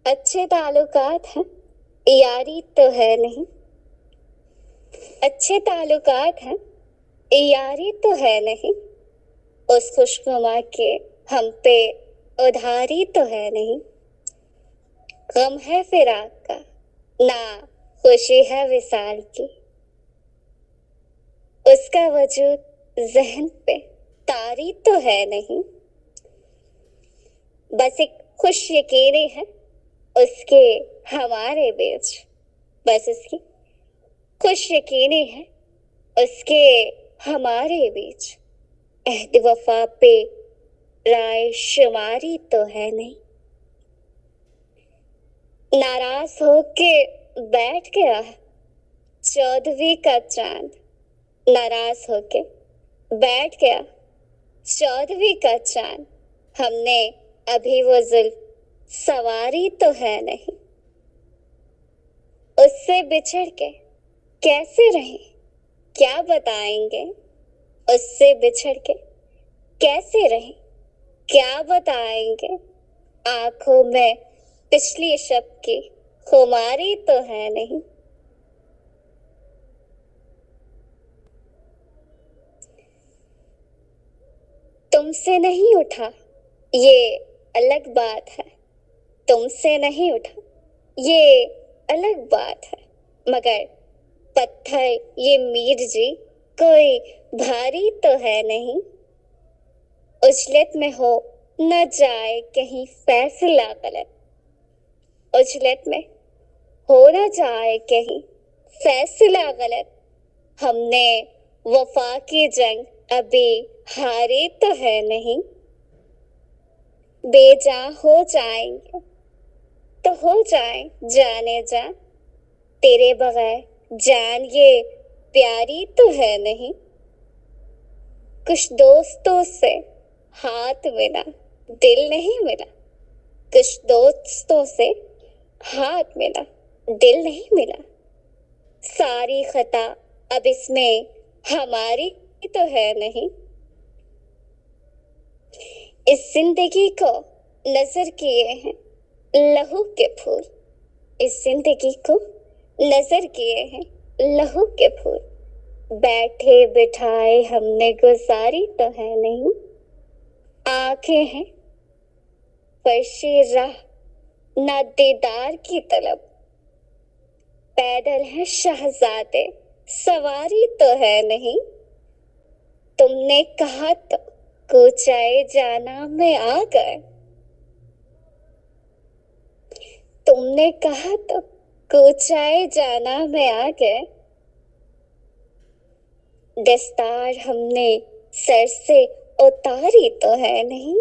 अच्छे ताल्लुकात हैं, यारी तो है नहीं। अच्छे ताल्लुकात हैं, यारी तो है नहीं। उस खुशनुमा के हम पे उधारी तो है नहीं। गम है फिराक का, ना खुशी है विसाल की। उसका वजूद जहन पे तारी तो है नहीं। बस एक खुश यकीनी है उसके हमारे बीच। बस उसकी खुश यकीनी है उसके हमारे बीच। अहद वफा पे राय शुमारी तो है नहीं। नाराज होके बैठ गया है चौदहवीं का चांद। नाराज होके बैठ गया चौदहवीं का चांद। हमने अभी वो जुल्फ सवारी तो है नहीं। उससे बिछड़ के कैसे रहें क्या बताएंगे। उससे बिछड़ के कैसे रहें क्या बताएंगे। आंखों में पिछली शब की खुमारी तो है नहीं। तुमसे नहीं उठा ये अलग बात है। तुमसे नहीं उठा ये अलग बात है। मगर पत्थर ये मीर जी कोई भारी तो है नहीं। उजलत में हो न जाए कहीं फैसला गलत। उजलत में हो न जाए कहीं फैसला गलत। हमने वफा की जंग अभी हारी तो है नहीं। बेजान हो जाएंगे तो हो जाए जाने जा। तेरे बगैर जान ये प्यारी तो है नहीं। कुछ दोस्तों से हाथ मिला दिल नहीं मिला। कुछ दोस्तों से हाथ मिला दिल नहीं मिला। सारी खता अब इसमें हमारी तो है नहीं। इस जिंदगी को नजर किए हैं लहू के फूल। इस जिंदगी को नजर किए हैं लहू के फूल। बैठे बिठाए हमने गुजारी तो है नहीं। आंखें हैं फर्शी राह ना दीदार की तलब। पैदल है शहजादे सवारी तो है नहीं। तुमने कहा तो कूचाए जाना में आ गए। तुमने कहा तो कूचाए जाना में आ गए। दस्तार हमने सर से उतारी तो है नहीं।